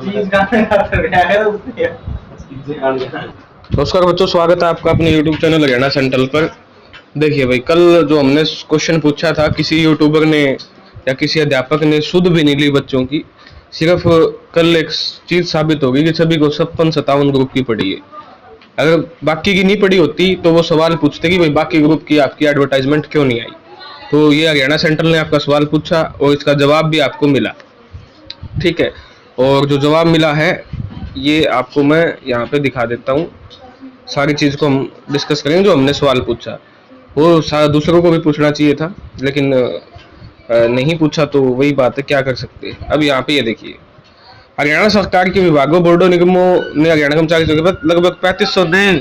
नमस्कार बच्चों, स्वागत है आपका अपने YouTube चैनल हरियाणा सेंट्रल पर। देखिए भाई, कल जो हमने क्वेश्चन पूछा था, किसी यूट्यूबर ने या किसी अध्यापक ने शुद्ध भी नहीं ली बच्चों की। सिर्फ कल एक चीज साबित होगी कि सभी को 56-57 ग्रुप की पड़ी है। अगर बाकी की नहीं पड़ी होती तो वो सवाल पूछते कि भाई बाकी ग्रुप की आपकी एडवर्टाइजमेंट क्यों नहीं आई। तो ये हरियाणा सेंट्रल ने आपका सवाल पूछा और इसका जवाब भी आपको मिला, ठीक है। और जो जवाब मिला है ये आपको मैं यहाँ पे दिखा देता हूँ। सारी चीज को हम डिस्कस करेंगे। जो हमने सवाल पूछा वो सारा दूसरों को भी पूछना चाहिए था, लेकिन नहीं पूछा, तो वही बात है, क्या कर सकते हैं। अब यहाँ पे ये देखिए, हरियाणा सरकार के विभागों, बोर्डों, निगमों ने हरियाणा कर्मचारियों के बाद लगभग 3500 नए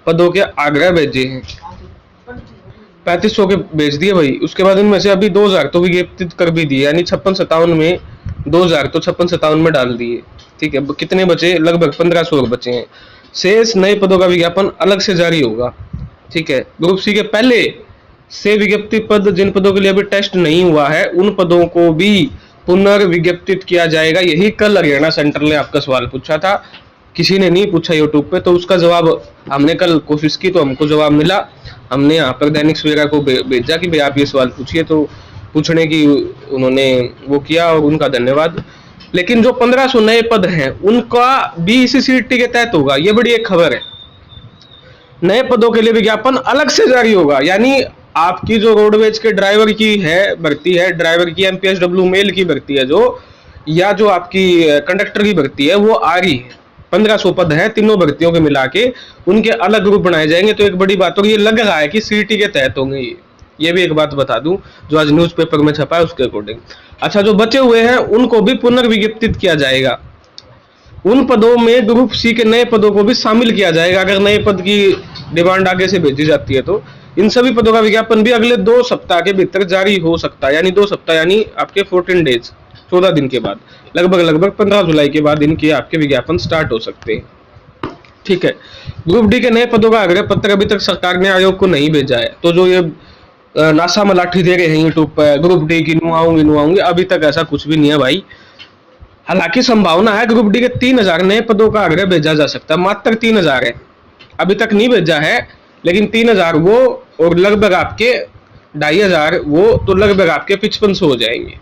पदों के आग्रह भेजे हैं। 3500 के भेज दिए भाई। उसके बाद इनमें से अभी 2000 तो विज्ञप्तित कर भी दिए, यानी 56-57 में 2000 तो 56-57 में डाल दिए, ठीक है। कितने बचे? लगभग 1500 बचे हैं। शेष नए पदों का विज्ञापन अलग से जारी होगा, ठीक है। ग्रुप सी के पहले से विज्ञप्ति पद, जिन पदों के लिए अभी टेस्ट नहीं हुआ है, उन पदों को भी पुनर्विज्ञप्तित किया जाएगा। यही कल हरियाणा सेंट्रल ने आपका सवाल पूछा था, किसी ने नहीं पूछा यूट्यूब पे, तो उसका जवाब हमने कल कोशिश की तो हमको जवाब मिला। हमने यहाँ पर दैनिक सवेरा को भेजा कि भाई आप ये सवाल पूछिए, तो पूछने की उन्होंने वो किया और उनका धन्यवाद। लेकिन जो 1500 नए पद हैं उनका भी इसी सीईटी के तहत होगा, ये बड़ी एक खबर है। नए पदों के लिए विज्ञापन अलग से जारी होगा, यानी आपकी जो रोडवेज के ड्राइवर की है भर्ती है, ड्राइवर की एमपीएसडब्ल्यू मेल की भर्ती है जो, या जो आपकी कंडक्टर की भर्ती है, वो आ रही है। 1500 पद हैं, तीनों भर्तियों के मिला के उनके अलग ग्रुप बनाए जाएंगे। तो एक बड़ी बात होगी, ये लग रहा है कि सीईटी के तहत होंगे। ये भी एक बात बता दूं जो आज न्यूज़पेपर में छपा है उसके अकॉर्डिंग। अच्छा, जो बचे हुए हैं उनको भी पुनर्विज्ञप्तित किया जाएगा। उन पदों में ग्रुप सी के नए पदों को भी शामिल किया जाएगा। अगर नए पद की डिमांड आगे से भेजी जाती है तो इन सभी पदों का विज्ञापन भी अगले 2 सप्ताह के भीतर जारी हो सकता है। यानी 2 सप्ताह यानी आपके 14 डेज, 14 दिन के बाद, लगभग 15 जुलाई के बाद इनके आपके विज्ञापन स्टार्ट हो सकते हैं, ठीक है। ग्रुप डी के नए पदों का आग्रह पत्र अभी तक सरकार ने आयोग को नहीं भेजा है। तो जो ये नासा मलाठी दे रहे हैं यूट्यूब पर, ग्रुप डी की नु आऊंगी, अभी तक ऐसा कुछ भी नहीं है भाई। हालांकि संभावना है ग्रुप डी के 3000 नए पदों का आग्रह भेजा जा सकता है। मात्र 3000 है, अभी तक नहीं भेजा है, लेकिन 3000 वो और लगभग आपके 2500 वो, तो लगभग आपके 5500 हो जाएंगे।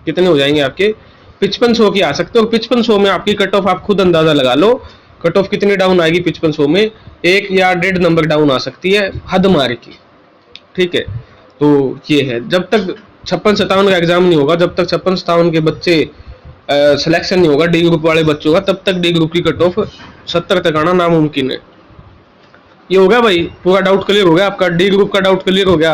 कितने हो जाएंगे आपके? 5500 की आ सकते हो। और 5500 में आपकी कट ऑफ आप खुद अंदाजा लगा लो, कट ऑफ कितनी डाउन आएगी 5500 में? 1 या 1.5 नंबर डाउन आ सकती है, हद मार की, ठीक है। तो ये है, जब तक 56-57 का एग्जाम नहीं होगा, जब तक 56-57 के बच्चे सिलेक्शन नहीं होगा डी ग्रुप वाले बच्चों का, तब तक डी ग्रुप की कट ऑफ 70 तक आना नामुमकिन है। ये हो गया भाई, पूरा डाउट क्लियर हो गया आपका। डी ग्रुप का डाउट क्लियर हो गया।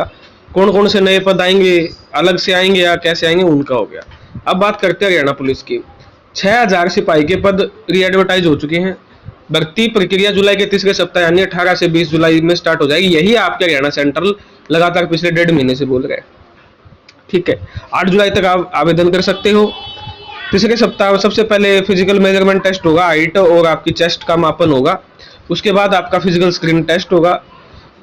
कौन कौन से नए पद आएंगे, अलग से आएंगे या कैसे आएंगे, उनका हो गया। अब बात करते हैं हरियाणा पुलिस की। 6000 सिपाही के पद री एडवर्टाइज हो चुके हैं। भर्ती प्रक्रिया जुलाई के तीसरे सप्ताह यानी 18 से 20 जुलाई में स्टार्ट हो जाएगी। यही आपके हरियाणा सेंट्रल लगातार पिछले 1.5 महीने से बोल रहे हैं, ठीक है। 8 जुलाई तक आप आवेदन कर सकते हो। तीसरे सप्ताह में सबसे पहले फिजिकल मेजरमेंट टेस्ट होगा, हाइट और आपकी चेस्ट का मापन होगा। उसके बाद आपका फिजिकल स्क्रीन टेस्ट होगा।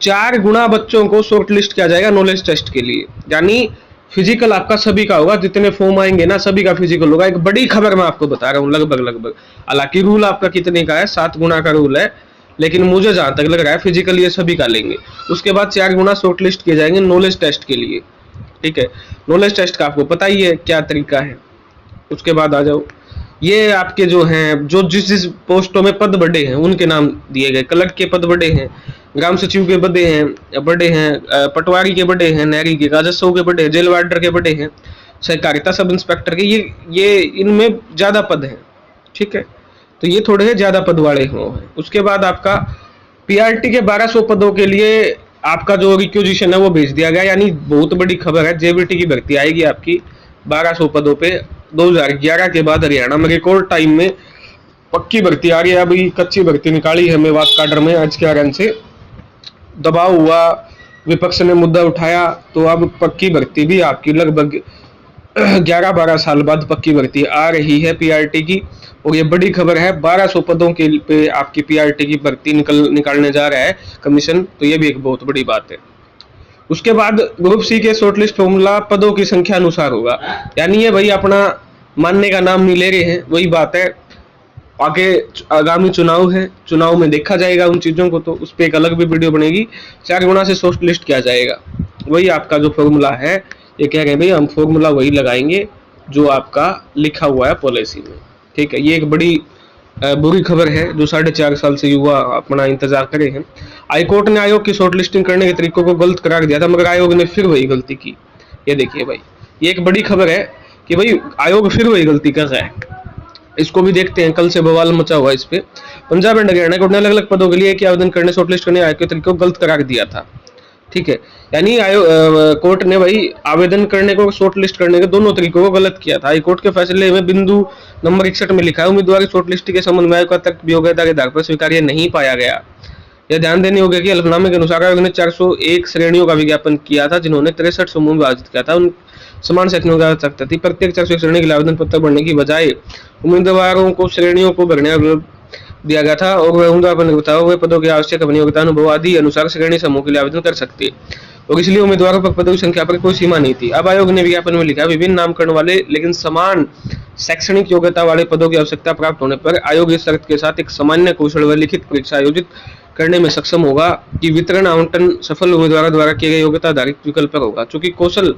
4 गुना बच्चों को शॉर्ट लिस्ट किया जाएगा नॉलेज टेस्ट के लिए, यानी फिजिकल आपका सभी का होगा, जितने फॉर्म आएंगे ना सभी का फिजिकल होगा। एक बड़ी खबर मैं आपको बता रहा हूँ, लगभग हालांकि रूल आपका कितने का है, 7 गुना का रूल है, लेकिन मुझे जहां तक लग रहा है फिजिकल ये सभी का लेंगे। उसके बाद 4 गुना शॉर्ट लिस्ट किए जाएंगे नॉलेज टेस्ट के लिए, ठीक है। नॉलेज टेस्ट का आपको पता ही है क्या तरीका है। उसके बाद आ जाओ, ये आपके जो हैं, जो जिस पोस्टों में पद बढ़े हैं उनके नाम दिए गए। क्लर्क के पद बढ़े हैं, ग्राम सचिव के बढ़े हैं, पटवारी के बढ़े हैं, नहरी के, राजस्व के बढ़े हैं, जेल वार्डर के बढ़े हैं, सहकारिता सब इंस्पेक्टर के, ये इनमें ज्यादा पद हैं, ठीक है। तो ये थोड़े ज्यादा पद वाले हैं। उसके बाद आपका पीआरटी के 1200 पदों के लिए आपका जो रिक्वेजिशन है वो भेज दिया गया। यानी बहुत बड़ी खबर है, जेबीटी की भर्ती आएगी आपकी 1200 पदों पे। 2011 के बाद हरियाणा में रिकॉर्ड टाइम में पक्की भर्ती आ रही है। अभी कच्ची भर्ती निकाली है मेवात काडर में, आज के कारण से दबाव हुआ, विपक्ष ने मुद्दा उठाया, तो अब पक्की भर्ती भी आपकी लगभग 11-12 साल बाद पक्की भर्ती आ रही है पीआरटी की। और ये बड़ी खबर है, 1200 पदों के पे आपकी पीआरटी की भर्ती निकालने जा रहा है कमीशन, तो ये भी एक बहुत बड़ी बात है। उसके बाद ग्रुप सी के शॉर्टलिस्ट फॉर्मूला पदों की संख्या अनुसार होगा। यानी ये भाई अपना मानने का नाम नहीं ले रहे हैं, वही बात है। आगे आगामी चुनाव है, चुनाव में देखा जाएगा उन चीजों को, तो उस पर एक अलग भी वीडियो बनेगी। 4 गुना से शॉर्ट लिस्ट किया जाएगा, वही आपका जो फॉर्मूला है। ये कह रहे हैं भाई हम फॉर्मूला वही लगाएंगे जो आपका लिखा हुआ है पॉलिसी में, ठीक है। ये एक बड़ी बुरी खबर है जो 4.5 साल से युवा अपना इंतजार करे हैं। हाईकोर्ट ने आयोग की शॉर्ट लिस्टिंग करने के तरीकों को गलत करार दिया था, मगर आयोग ने फिर वही गलती की। ये देखिए भाई, ये एक बड़ी खबर है कि भाई आयोग फिर वही गलती कर रहा है। इसको भी देखते हैं, कल से बवाल मचा हुआ इस पे। पंजाब एंड हरियाणा कोर्ट ने अलग अलग पदों के लिए आवेदन करने, शॉर्टलिस्ट करने आयोग के तरीकों को गलत करार दिया था, ठीक है। यानी कोर्ट ने भाई आवेदन करने को, शॉर्ट लिस्ट करने के दोनों तरीकों को गलत किया था। हाईकोर्ट के फैसले में बिंदु नंबर 61 में लिखा है, उम्मीदवार की शॉर्ट लिस्ट के संबंध में आयोग का तर्क योग्यता के आधार पर स्वीकार्य नहीं पाया गया। यह ध्यान देने योग्य कि हलफनामे के अनुसार आयोग ने 401 श्रेणियों का विज्ञापन किया था, जिन्होंने 63 समूह में विभाजित किया था। उन समान सेक्शनों की आवश्यकता थी। प्रत्येक 401 श्रेणी के लिए आवेदन पत्र भरने की बजाय उम्मीदवारों को श्रेणियों को भरने दिया गया था, और वह उम्मीदवार पर निर्भर था वे पदों की आवश्यक अपनी योग्यता अनुभव आदि अनुसार श्रेणी समूह के लिए आवेदन कर सकते, और इसलिए उम्मीदवारों पर पदों की संख्या पर कोई सीमा नहीं थी। अब आयोग ने विज्ञापन में लिखा, विभिन्न नामकरण वाले लेकिन समान शैक्षणिक योग्यता वाले पदों की आवश्यकता प्राप्त होने पर आयोग इस शर्त के साथ एक सामान्य कौशल व लिखित परीक्षा आयोजित करने में सक्षम होगा कि वितरण आवंटन सफल उम्मीदवारों द्वारा किए गए योग्यता आधारित विकल्प पर होगा। चूंकि कौशल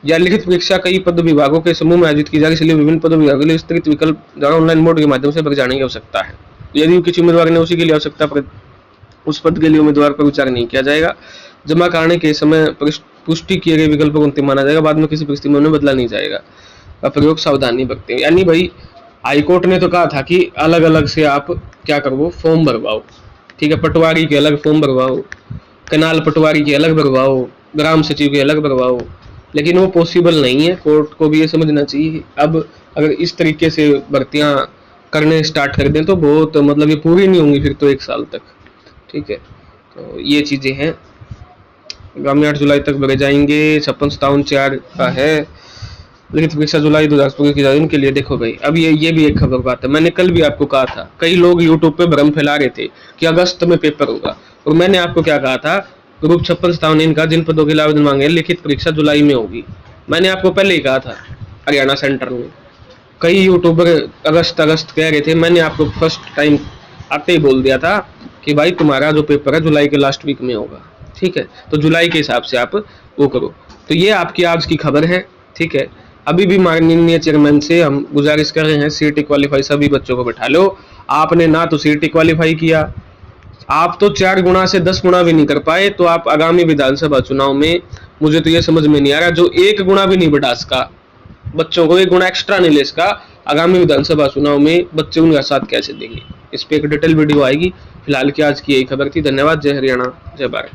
या लिखित परीक्षा कई पद विभागों के समूह में आयोजित की जाएगी, इसलिए विभिन्न पद विभागों के लिए विस्तृत विकल्प द्वारा ऑनलाइन मोड के माध्यम से भर जाने की आवश्यकता है। यदि किसी उम्मीदवार ने उसी के लिए आवश्यकता पर उस पद के लिए उम्मीदवार पर विचार नहीं किया जाएगा, जमा कराने के समय पुष्टि किए गए विकल्पों को अंतिम माना जाएगा, बाद में किसी परिस्थिति में उन्हें बदला नहीं जाएगा। प्रयोग सावधानी बरतें। यानी भाई हाईकोर्ट ने तो कहा था कि अलग अलग से आप क्या करो, फॉर्म भरवाओ, ठीक है। पटवारी के अलग फॉर्म भरवाओ, कनाल पटवारी के अलग भरवाओ, ग्राम सचिव के अलग भरवाओ, लेकिन वो पॉसिबल नहीं है। कोर्ट को भी ये समझना चाहिए। अब अगर इस तरीके से भर्तियां करने स्टार्ट कर दें तो बहुत मतलब ये पूरी नहीं होंगी फिर तो 1 साल तक, ठीक है। तो ये चीजें हैं। आगामी 8 जुलाई तक भरे जाएंगे। 56-57-4 का है, लिखित परीक्षा जुलाई 2025 की जाएगी। इनके लिए देखो भाई, अब ये भी एक खबर बात है। मैंने कल भी आपको कहा था, कई लोग यूट्यूब पे भ्रम फैला रहे थे कि अगस्त में पेपर होगा, और मैंने आपको क्या कहा था, ग्रुप 56-57 इनका जिन पदों के लिए आवेदन मांगे लिखित परीक्षा जुलाई में होगी। मैंने आपको पहले ही कहा था। हरियाणा सेंटर में कई यूट्यूबर अगस्त कह रहे थे, मैंने आपको फर्स्ट टाइम आते ही बोल दिया था कि भाई तुम्हारा जो पेपर है जुलाई के लास्ट वीक में होगा, ठीक है। तो जुलाई के हिसाब से आप वो करो। तो ये आपकी आज की खबर है, ठीक है। अभी भी माननीय चेयरमैन से हम गुजारिश कर रहे हैं, सीईटी क्वालिफाई सभी बच्चों को बैठा लो। आपने ना तो सीईटी क्वालिफाई किया, आप तो 4 गुना से 10 गुना भी नहीं कर पाए, तो आप आगामी विधानसभा चुनाव में, मुझे तो ये समझ में नहीं आ रहा, जो 1 गुना भी नहीं बढ़ा सका, बच्चों को 1 गुना एक्स्ट्रा नहीं ले सका, आगामी विधानसभा चुनाव में बच्चे उनका साथ कैसे देंगे। इस पे एक डिटेल वीडियो आएगी। फिलहाल की आज की यही खबर थी। धन्यवाद। जय हरियाणा, जय भारत।